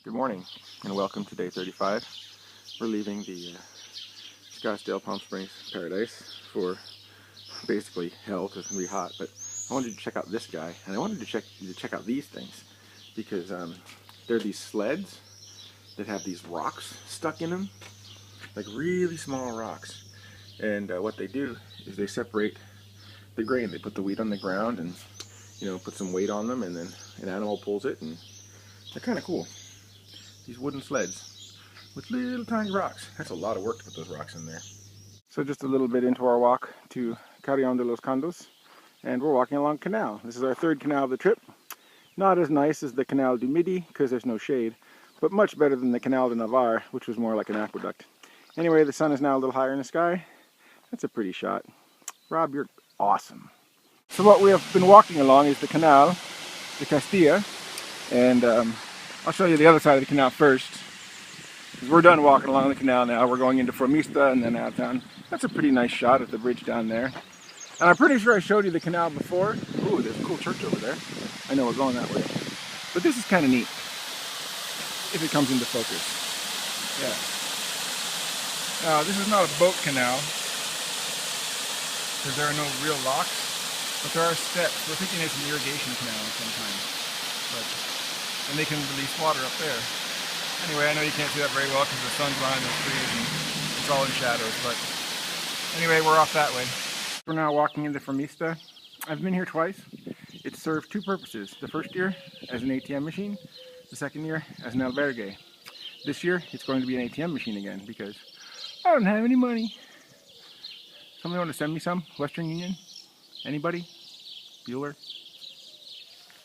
Good morning and welcome to day 35. We're leaving the Scottsdale Palm Springs Paradise for basically hell because it's going to be hot, but I wanted to check out this guy and I wanted to check out these things because they're these sleds that have these rocks stuck in them, like really small rocks, and what they do is they separate the grain. They put the wheat on the ground and put some weight on them, and then an animal pulls it, and they're kind of cool. These wooden sleds with little tiny rocks. That's a lot of work to put those rocks in there. So just a little bit into our walk to Carrion de los Condes, and we're walking along canal. This is our third canal of the trip. Not as nice as the Canal du Midi because there's no shade, but much better than the Canal de Navarre, which was more like an aqueduct. Anyway, the sun is now a little higher in the sky. That's a pretty shot. Rob, you're awesome. So what we have been walking along is the Canal de Castilla, and I'll show you the other side of the canal first. We're done walking along the canal now. We're going into Fromista and then out of town. That's a pretty nice shot at the bridge down there. And I'm pretty sure I showed you the canal before. Ooh, there's a cool church over there. I know we're going that way. But this is kind of neat, if it comes into focus. Yeah. Now, this is not a boat canal, because there are no real locks, but there are steps. We're thinking it's an irrigation canal of some kind. And they can release water up there. Anyway, I know you can't see that very well because the sun's behind those trees and it's all in shadows, but anyway, we're off that way. We're now walking into Fromista. I've been here twice. It served two purposes. The first year as an ATM machine, the second year as an albergue. This year it's going to be an ATM machine again because I don't have any money. Somebody want to send me some? Western Union? Anybody? Bueller?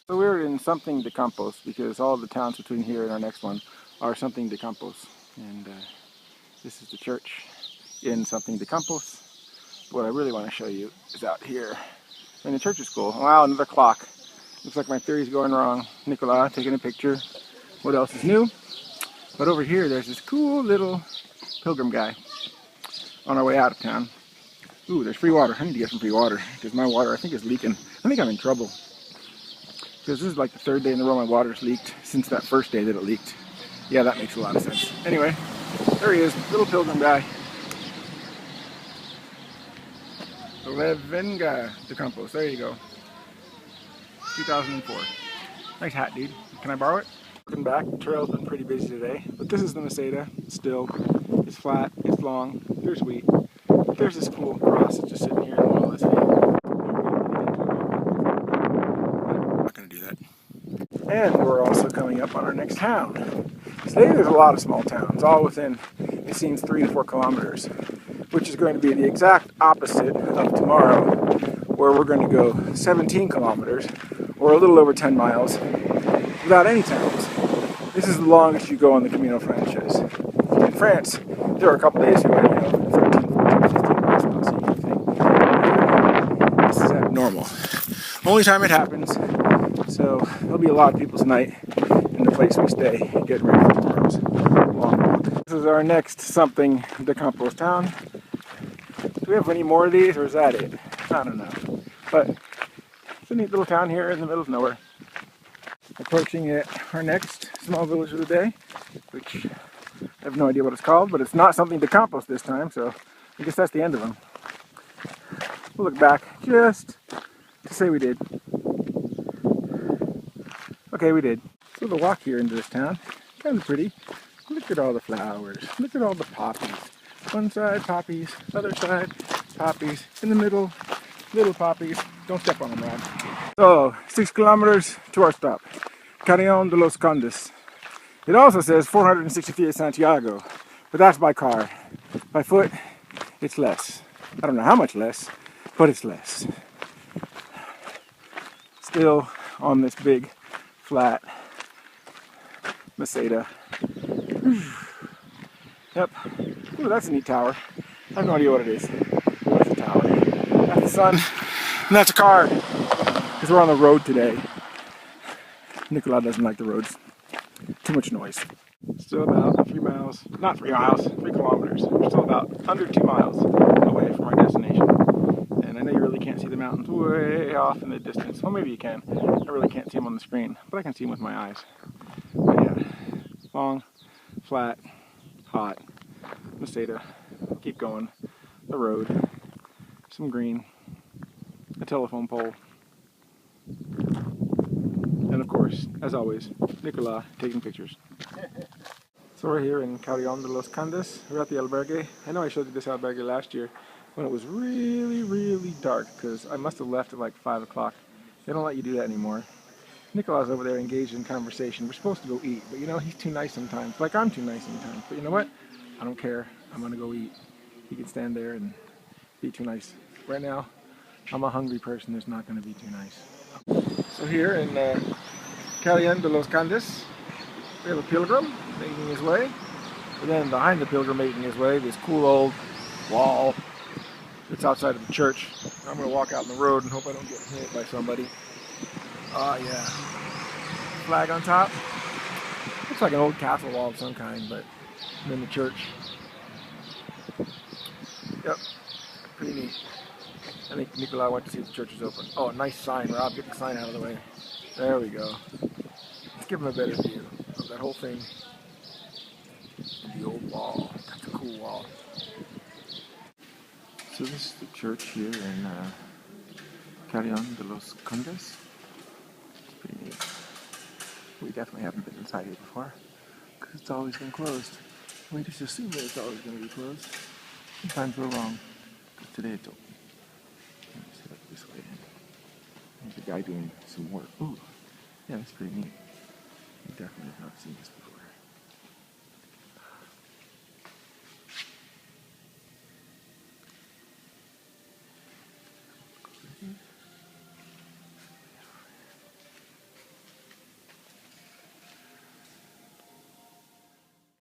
So we're in Something de Campos because all the towns between here and our next one are Something de Campos. And this is the church in Something de Campos. What I really want to show you is out here. And the church is cool. Wow, another clock. Looks like my theory's going wrong. Nicola taking a picture. What else is new? But over here there's this cool little pilgrim guy on our way out of town. Ooh, there's free water. I need to get some free water because my water I think is leaking. I think I'm in trouble. Because this is like the third day in a row my water's leaked since that first day that it leaked. Yeah, that makes a lot of sense. Anyway, there he is, little pilgrim guy. Venga de Campos, there you go. 2004. Nice hat, dude. Can I borrow it? Looking back, the trail's been pretty busy today, but this is the Meseta. Still, it's flat, it's long, there's wheat. There's this cool cross that's just sitting here in the middle of this field. And we're also coming up on our next town. Today there's a lot of small towns, all within, it seems, 3 to 4 kilometers, which is going to be the exact opposite of tomorrow, where we're going to go 17 kilometers, or a little over 10 miles, without any towns. This is the longest you go on the Camino franchise. In France, there are a couple days you might go 13, 14, 15 miles without seeing anything. This is abnormal. Only time it happens. So there'll be a lot of people tonight in the place we stay, getting ready for tomorrow's long walk. This is our next Something de Campos town. Do we have any more of these, or is that it? I don't know. But it's a neat little town here in the middle of nowhere. Approaching our next small village of the day, which I have no idea what it's called, but it's not Something de Campos this time, so I guess that's the end of them. We'll look back just to say we did. Okay, we did. So the walk here into this town, kind of pretty. Look at all the flowers. Look at all the poppies. One side, poppies. Other side, poppies. In the middle, little poppies. Don't step on them, Rob. So, 6 kilometers to our stop. Carrion de los Condes. It also says 463 Santiago, but that's by car. By foot, it's less. I don't know how much less, but it's less. Still on this big flat Meseta. Yep. Ooh, that's a neat tower. I have no idea what it is. That's a tower. That's the sun. And that's a car. Because we're on the road today. Nicola doesn't like the roads. Too much noise. Still about 3 miles. Not 3 miles. 3 kilometers. We're still about under 2 miles away from our destination. And I know you really can't see the mountains way off in the distance. Well, maybe you can. I really can't see them on the screen, but I can see them with my eyes. But yeah, Long, flat, hot, Meseta, keep going, the road, some green, a telephone pole, and of course, as always, Nicola taking pictures. So we're here in Carrion de los Condes. We're at the albergue. I know I showed you this albergue last year when it was really, really dark because I must have left at like 5 o'clock. They don't let you do that anymore. Nicola's over there engaged in conversation. We're supposed to go eat, but you know, he's too nice sometimes. Like I'm too nice sometimes. But you know what? I don't care. I'm gonna go eat. He can stand there and be too nice. Right now, I'm a hungry person that's not gonna be too nice. So here in Carrion de los Condes, we have a pilgrim making his way. And then behind the pilgrim making his way, this cool old wall that's outside of the church. I'm gonna walk out in the road and hope I don't get hit by somebody. Oh yeah. Flag on top. Looks like an old castle wall of some kind, but I'm in the church. Yep. Pretty neat. I think Nicola went to see if the church is open. Oh, nice sign, Rob. Get the sign out of the way. There we go. Let's give him a better view of that whole thing. The old wall. That's a cool wall. So this is the church here in Carrion de los Condes. It's pretty neat. We definitely haven't been inside here before because it's always been closed. We just assume that it's always going to be closed. Sometimes we're wrong, but today it's open. Let me set up this way. There's a guy doing some work. Ooh, yeah, that's pretty neat. We definitely have not seen this before.